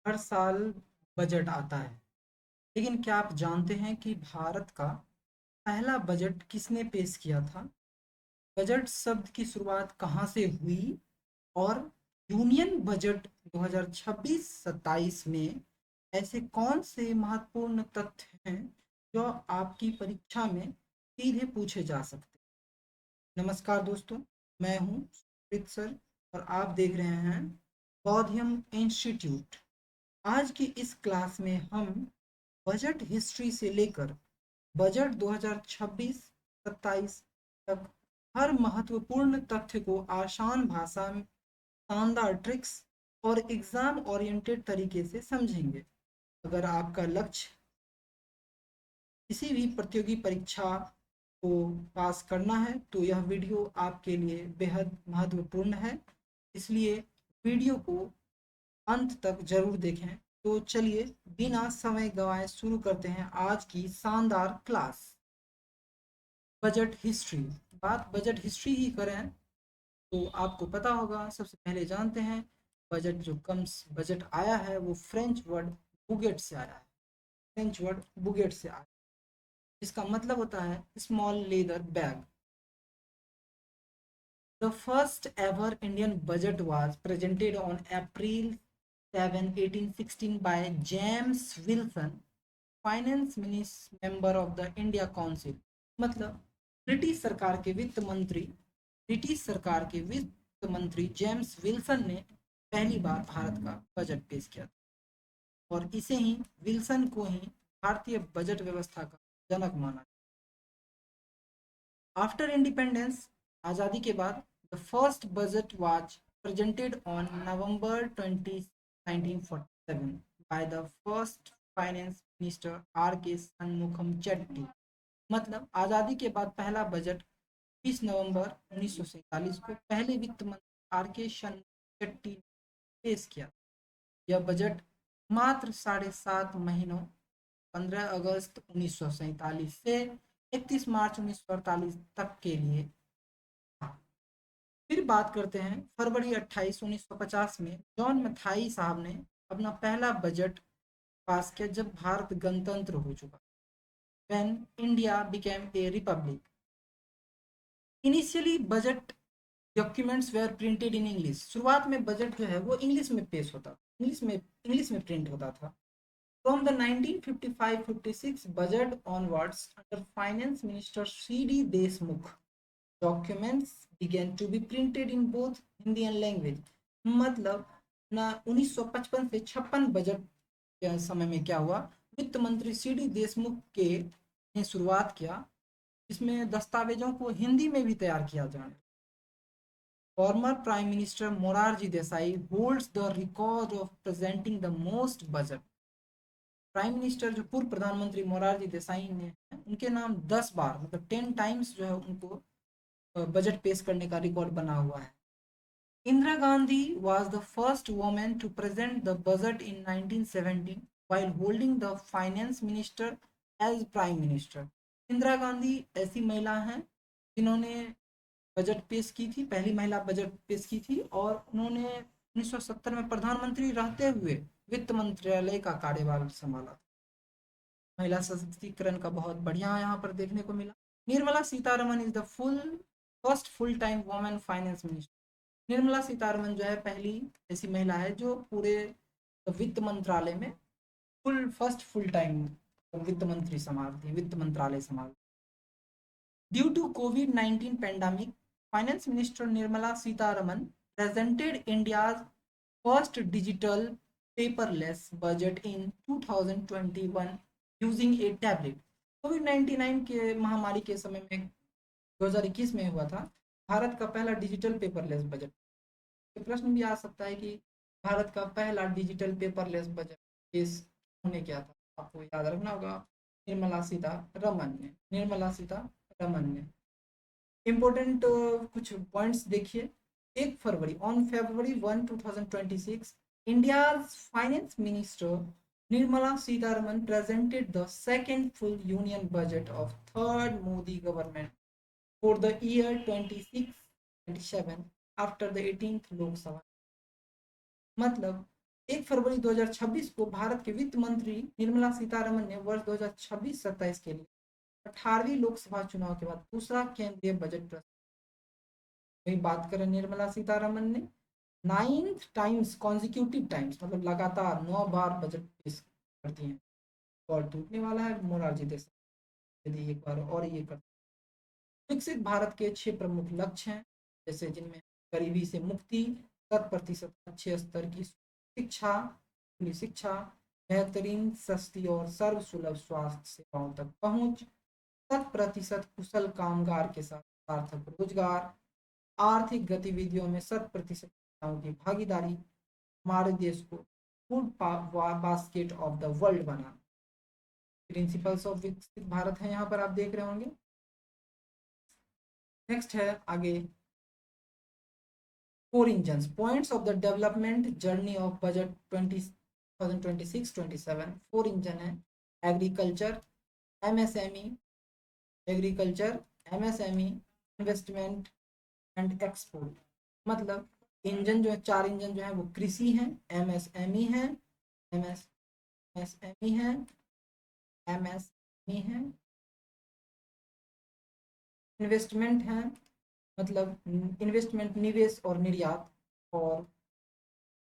हर साल बजट आता है, लेकिन क्या आप जानते हैं कि भारत का पहला बजट किसने पेश किया था? बजट शब्द की शुरुआत कहाँ से हुई और यूनियन बजट 2026-27 में ऐसे कौन से महत्वपूर्ण तथ्य हैं जो आपकी परीक्षा में सीधे पूछे जा सकते हैं? नमस्कार दोस्तों, मैं हूँ सुप्रीत सर और आप देख रहे हैं बौद्धियम इंस्टीट्यूट। आज की इस क्लास में हम बजट हिस्ट्री से लेकर बजट 2026-27 तक हर महत्वपूर्ण तथ्य को आसान भाषा में शानदार ट्रिक्स और एग्जाम ओरिएंटेड तरीके से समझेंगे। अगर आपका लक्ष्य किसी भी प्रतियोगी परीक्षा को पास करना है तो यह वीडियो आपके लिए बेहद महत्वपूर्ण है, इसलिए वीडियो को अंत तक जरूर देखें। तो चलिए बिना समय गंवाए शुरू करते हैं आज की शानदार क्लास। बजट हिस्ट्री, बात बजट हिस्ट्री ही करें तो आपको पता होगा, सबसे पहले जानते हैं बजट जो कम्स बजट आया है वो फ्रेंच वर्ड बुगेट से आया है। फ्रेंच वर्ड बुगेट से आया, इसका मतलब होता है small leather bag. The first ever Indian budget was presented on April 7, 1816 by James Wilson, finance minister member of the India council. मतलब ब्रिटिश सरकार के वित्त मंत्री जेम्स विल्सन ने पहली बार भारत का बजट पेश किया था और इसे ही विल्सन को ही भारतीय बजट व्यवस्था का जनक माना। आफ्टर इंडिपेंडेंस, आज़ादी के बाद, the first budget was presented on November 20, 1947 by the first finance minister R K Shanmukham Chetty. मतलब आज़ादी के बाद पहला बजट 20 नवंबर 1947 को पहले वित्त मंत्री आर के शेट्टी ने पेश किया। यह बजट मात्र 7.5 महीनों 15 अगस्त 1947 से 31 मार्च 1948 तक के लिए था। फिर बात करते हैं फरवरी 28, 1950 में जॉन मथाई साहब ने अपना पहला बजट पास किया जब भारत गणतंत्र हो चुका। When India became a republic, initially budget documents were printed in English. शुरुआत में बजट जो है वो इंग्लिश में पेश होता, इंग्लिश में प्रिंट होता था। From the 1955-56 budget onwards under finance minister C.D. Deshmukh, documents began to be printed in both Hindi and language. मतलब ना 1955 से 56 बजट के समय में क्या हुआ, वित्त मंत्री C.D. देशमुख के ने शुरुआत किया, इसमें दस्तावेजों को हिंदी में भी तैयार किया जाए। Former Prime Minister Morarji Desai holds the record of presenting the most budget. Prime minister जो पूर्व प्रधानमंत्री मोरारजी देसाई ने उनके नाम 10 बार मतलब 10 टाइम्स जो है उनको बजट पेश करने का रिकॉर्ड बना हुआ है। Indira Gandhi was the first woman to present the budget in 1970 while holding the finance minister as prime minister. Indira Gandhi ऐसी महिला हैं जिन्होंने बजट पेश की थी, पहली महिला बजट पेश की थी और उन्होंने 1970 में प्रधानमंत्री रहते हुए वित्त मंत्रालय का कार्यभार संभाला। महिला सशक्तिकरण का बहुत बढ़िया यहाँ पर देखने को मिला। Nirmala Sitharaman is the first full time women finance minister. Nirmala Sitharaman जो है पहली ऐसी महिला है जो पूरे वित्त मंत्रालय में फर्स्ट फुल टाइम वित्त मंत्री संभालती है, वित्त मंत्रालय संभालती है। ड्यू टू कोविड-19 pandemic, finance minister Nirmala Sitharaman presented India's first digital paperless budget in 2021 using a tablet. कोविड-19 के महामारी के समय में 2021 में हुआ था भारत का पहला डिजिटल पेपरलेस बजट। तो प्रश्न भी आ सकता है कि भारत का पहला डिजिटल पेपरलेस बजट पेश होने क्या था, आपको याद रखना होगा निर्मला सीतारमन ने। इम्पोर्टेंट कुछ पॉइंट्स देखिए। 1 फरवरी, on February 1, 2026, India's finance minister Nirmala Sitharaman presented the second full union budget of third Modi government for the year 26-27 after the 18th Lok Sabha। मतलब 1 फरवरी 2026 को भारत के वित्त मंत्री निर्मला सीतारमन ने वर्ष 2026-27 के लिए 18वीं लोकसभा चुनाव के बाद दूसरा केंद्रीय बजट प्रस्तुत। वही बात करें निर्मला सीतारमन ने 9th टाइम्स कॉन्जिक्यूटिव टाइम्स, मतलब लगातार 9 बार बजट पेश करती हैं। और टूटने वाला है मोरारजी देसाई यदि एक बार और ये कर। विकसित भारत के 6 प्रमुख लक्ष्य हैं, जैसे जिनमें गरीबी से मुक्ति, 100% अच्छे स्तर की शिक्षा, खुली शिक्षा, बेहतरीन सस्ती और सर्वसुलभ स्वास्थ्य सेवाओं तक पहुंच, 100% कुशल कामगार के साथ सार्थक रोजगार, आर्थिक गतिविधियों में 100% महिलाओं की भागीदारी, हमारे देश को food basket of the world banana. Principles of विकसित भारत है, यहाँ पर आप देख रहे होंगे। नेक्स्ट है आगे, 4 engines points of the development journey of budget 2026-27। 4 engine है, agriculture, MSME, agriculture, MSME, investment and export. मतलब इंजन जो है, 4 इंजन जो है वो कृषि है, एमएसएमई है, एमएसएमई है, एमएसएमई है, इन्वेस्टमेंट है, मतलब इन्वेस्टमेंट निवेश और निर्यात, और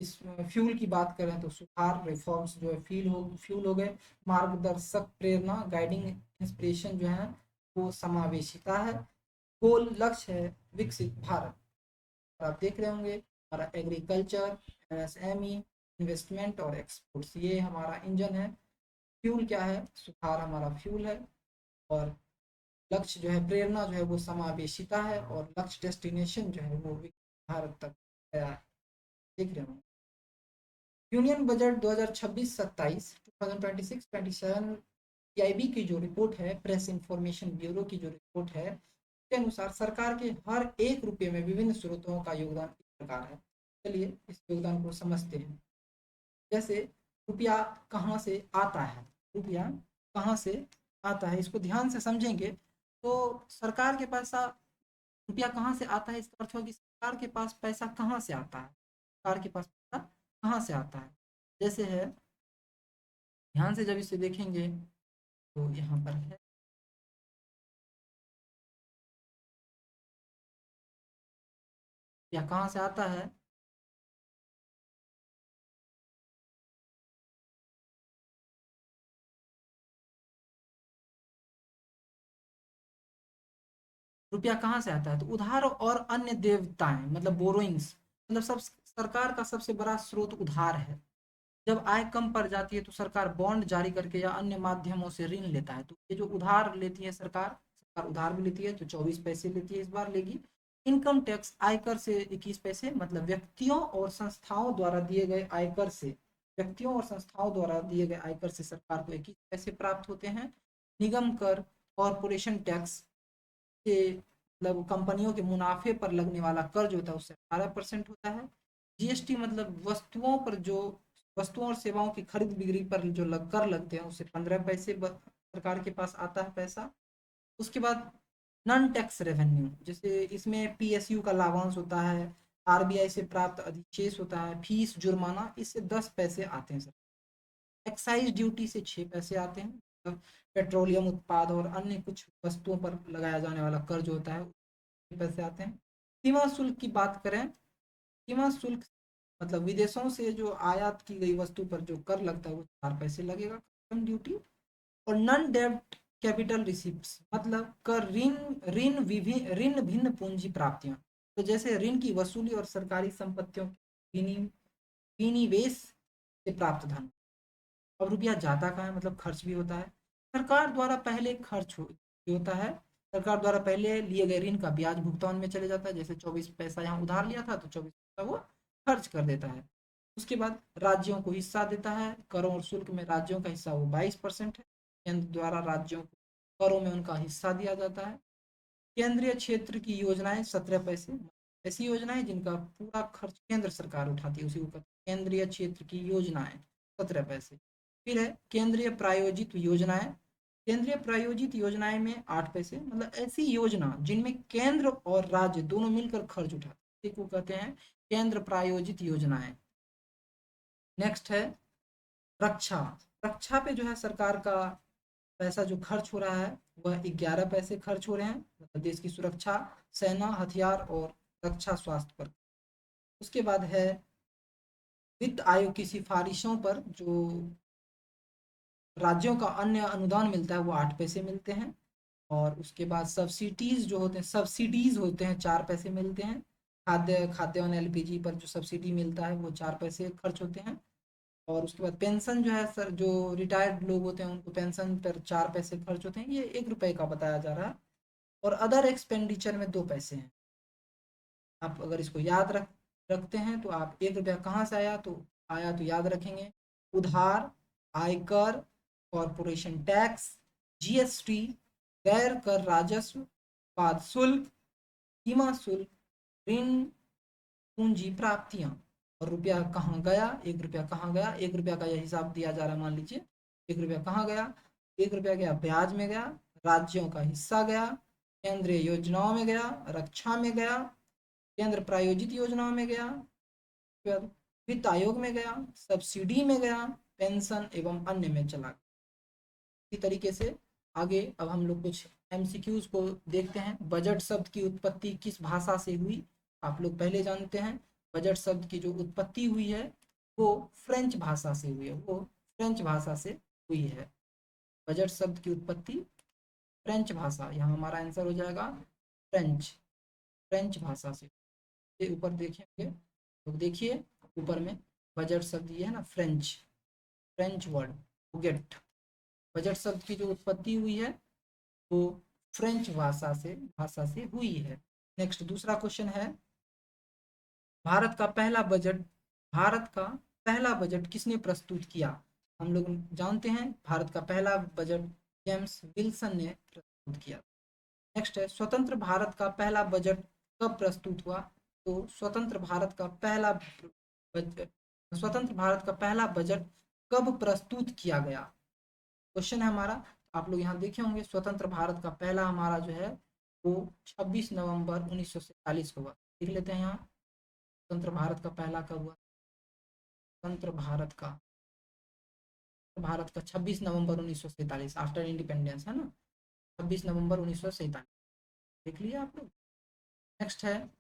इस फ्यूल की बात करें तो सुधार रिफॉर्म्स जो है फ्यूल हो गए, मार्गदर्शक प्रेरणा गाइडिंग इंस्पिरेशन जो है वो समावेशिता है, गोल लक्ष्य है विकसित भारत। आप देख रहे होंगे हमारा एग्रीकल्चर, एमएसएमई, इन्वेस्टमेंट और एक्सपोर्ट्स, ये हमारा इंजन है। फ्यूल क्या है, सुधार हमारा फ्यूल है, और लक्ष्य जो है प्रेरणा जो है वो समावेशिता है, और लक्ष्य डेस्टिनेशन जो है वो भारत तक गया है। देख रहे हो यूनियन बजट 2026-27 2026-27 पीआईबी की जो रिपोर्ट है, प्रेस इंफॉर्मेशन ब्यूरो की जो रिपोर्ट है, के अनुसार सरकार के हर 1 रुपये में विभिन्न स्रोतों का योगदान इस प्रकार है। चलिए इस योगदान को समझते हैं। जैसे रुपया कहाँ से आता है, रुपया कहाँ से आता है, इसको ध्यान से समझेंगे तो सरकार के पैसा, रुपया कहाँ से आता है इसका अर्थ होगा कि सरकार के पास पैसा कहाँ से आता है, सरकार के पास पैसा कहाँ से आता है। जैसे है, ध्यान से जब इसे देखेंगे तो यहाँ पर है, या कहाँ से आता है, रुपया कहाँ से आता है, तो उधार और अन्य देवताएं, मतलब बोरोइंग्स, मतलब सब सरकार का सबसे बड़ा स्रोत उधार है। जब आय कम पड़ जाती है तो सरकार बॉन्ड जारी करके या अन्य माध्यमों से ऋण लेता है। तो ये जो उधार लेती है सरकार, सरकार उधार भी लेती है, जो 24 पैसे लेती है इस बार लेगी। इनकम टैक्स, आयकर से 21 पैसे, मतलब व्यक्तियों और संस्थाओं द्वारा दिए गए आयकर से, व्यक्तियों और संस्थाओं द्वारा दिए गए आयकर से सरकार को 21 पैसे प्राप्त होते हैं। निगम कर, कॉरपोरेशन टैक्स के, मतलब कंपनियों के मुनाफे पर लगने वाला कर जो होता है उससे 18% होता है। जीएसटी मतलब वस्तुओं पर जो, वस्तुओं और सेवाओं की खरीद बिक्री पर जो कर लगते हैं उससे 15 पैसे सरकार के पास आता है पैसा। उसके बाद नॉन टैक्स रेवेन्यू, जैसे इसमें पीएसयू का लाभांश होता है, आरबीआई से प्राप्त अधिशेष होता है, फीस जुर्माना, इससे 10 पैसे आते हैं सर। एक्साइज ड्यूटी से 6 पैसे आते हैं, मतलब पेट्रोलियम उत्पाद और अन्य कुछ वस्तुओं पर लगाया जाने वाला कर जो होता है 6 पैसे आते हैं। सीमा शुल्क की बात करें, सीमा शुल्क मतलब विदेशों से जो आयात की गई वस्तु पर जो कर लगता है वो 4 पैसे लगेगा, कस्टम ड्यूटी। और नॉन डेब्ट कैपिटल रिसिप्ट, मतलब कर ऋण, ऋण भिन्न पूंजी प्राप्तियां, तो जैसे ऋण की वसूली और सरकारी संपत्तियों के विनिवेश से प्राप्त धन। अब रुपया जाता कहाँ है, मतलब खर्च भी होता है। सरकार द्वारा पहले खर्च होता है, सरकार द्वारा पहले लिए गए ऋण का ब्याज भुगतान में चले जाता है, जैसे 24 पैसा यहाँ उधार लिया था तो 24 पैसा वो खर्च कर देता है। उसके बाद राज्यों को हिस्सा देता है, करों और शुल्क में राज्यों का हिस्सा वो 22% है। केंद्र द्वारा राज्यों को करों में उनका हिस्सा दिया जाता है। केंद्रीय क्षेत्र की योजनाएं 17 पैसे, ऐसी योजनाएं जिनका पूरा खर्च केंद्र सरकार उठाती है उसी को केंद्रीय क्षेत्र की योजनाएं, 17 पैसे। फिर है केंद्रीय प्रायोजित योजनाएं, केंद्रीय प्रायोजित योजनाएं में 8 पैसे, मतलब ऐसी योजना जिनमें केंद्र और राज्य दोनों मिलकर खर्च उठाते को कहते हैं केंद्र प्रायोजित योजनाएं। नेक्स्ट है रक्षा। रक्षा पे जो है सरकार का पैसा जो खर्च हो रहा है वह 11 पैसे खर्च हो रहे हैं, मतलब देश की सुरक्षा, सेना, हथियार और रक्षा स्वास्थ्य पर। उसके बाद है वित्त आयोग की सिफारिशों पर जो राज्यों का अन्य अनुदान मिलता है वो 8 पैसे मिलते हैं। और उसके बाद सब्सिडीज होते हैं 4 पैसे मिलते हैं। खाद्यान्न एलपीजी पर जो सब्सिडी मिलता है वो 4 पैसे खर्च होते हैं। और उसके बाद पेंशन जो है सर, जो रिटायर्ड लोग होते हैं उनको पेंशन पर 4 पैसे खर्च होते हैं, ये 1 रुपए का बताया जा रहा है। और अदर एक्सपेंडिचर में 2 पैसे हैं। आप अगर इसको याद रखते हैं तो आप 1 रुपया कहाँ से आया तो याद रखेंगे उधार, आयकर, कॉरपोरेशन टैक्स, जीएसटी, गैर कर राजस्व, उत्पाद शुल्क, सीमा शुल्क, ऋण, पूंजी प्राप्तियां। और रुपया कहाँ गया, 1 रुपया कहाँ गया, 1 रुपया का यह हिसाब दिया जा रहा है। मान लीजिए 1 रुपया कहाँ गया, 1 रुपया गया ब्याज में गया, राज्यों का हिस्सा गया, केंद्रीय योजनाओं में गया, रक्षा में गया, केंद्र प्रायोजित योजनाओं में गया, फिर वित्त आयोग में गया, सब्सिडी में गया, पेंशन एवं अन्य में चला गया। इसी तरीके से आगे अब हम लोग कुछ एमसीक्यूज को देखते हैं। बजट शब्द की उत्पत्ति किस भाषा से हुई, आप लोग पहले जानते हैं। बजट शब्द की जो उत्पत्ति हुई है वो फ्रेंच भाषा से हुई है, वो फ्रेंच भाषा से हुई है। बजट शब्द की उत्पत्ति फ्रेंच भाषा, यहाँ हमारा आंसर हो जाएगा फ्रेंच, फ्रेंच भाषा से। ये ऊपर देखेंगे तो देखिए ऊपर में बजट शब्द ये है ना, फ्रेंच, फ्रेंच वर्ड बुगेट। बजट शब्द की जो उत्पत्ति हुई है वो फ्रेंच भाषा से हुई है। नेक्स्ट दूसरा क्वेश्चन है, भारत का पहला बजट भारत का पहला बजट किसने प्रस्तुत किया। हम लोग जानते हैं भारत का पहला बजट जेम्स विल्सन ने प्रस्तुत किया। नेक्स्ट है स्वतंत्र भारत का पहला बजट कब प्रस्तुत हुआ। तो स्वतंत्र भारत का पहला बजट कब प्रस्तुत किया गया, क्वेश्चन है हमारा। आप लोग यहाँ देखे होंगे स्वतंत्र भारत का पहला हमारा जो है वो 26 नवंबर 1947 को हुआ। देख लेते हैं यहाँ स्वतंत्र भारत का पहला कब हुआ। स्वतंत्र भारत का 26 नवंबर 1947 आफ्टर इंडिपेंडेंस है ना, 26 नवंबर 1947। देख लिया आप लोग। नेक्स्ट है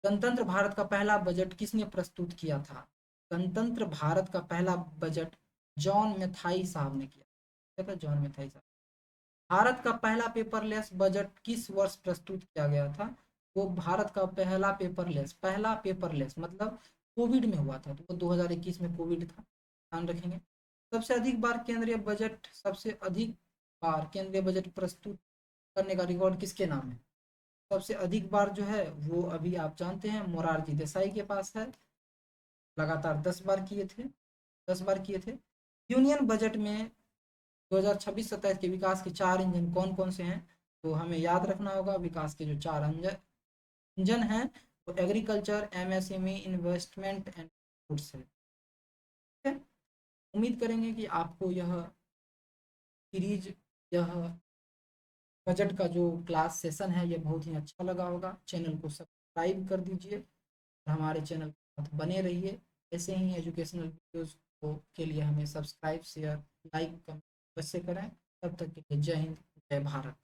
गणतंत्र भारत का पहला बजट किसने प्रस्तुत किया था। गणतंत्र भारत का पहला बजट जॉन मेथाई साहब ने किया था, जॉन मेथाई साहब। भारत का पहला पेपरलेस बजट किस वर्ष प्रस्तुत किया गया था। वो भारत का पहला पेपरलेस मतलब कोविड में हुआ था, तो वो 2021 में कोविड था, ध्यान रखेंगे। सबसे अधिक बार केंद्रीय बजट प्रस्तुत करने का रिकॉर्ड किसके नाम है। सबसे अधिक बार जो है वो अभी आप जानते हैं मोरारजी देसाई के पास है, लगातार 10 बार किए थे। यूनियन बजट में 2026-27 के विकास के 4 इंजन कौन कौन से हैं, तो हमें याद रखना होगा विकास के जो 4 इंजन हैं वो agriculture, MSME, investment and goods है। ठीक है, उम्मीद करेंगे कि आपको यह सीरीज, यह बजट का जो क्लास सेशन है ये बहुत ही अच्छा लगा होगा। चैनल को सब्सक्राइब कर दीजिए और हमारे चैनल के साथ बने रहिए। ऐसे ही एजुकेशनल वीडियोज़ को के लिए हमें सब्सक्राइब, शेयर, लाइक, कमेंट अवश्य करें। तब तक के लिए जय हिंद, जय भारत।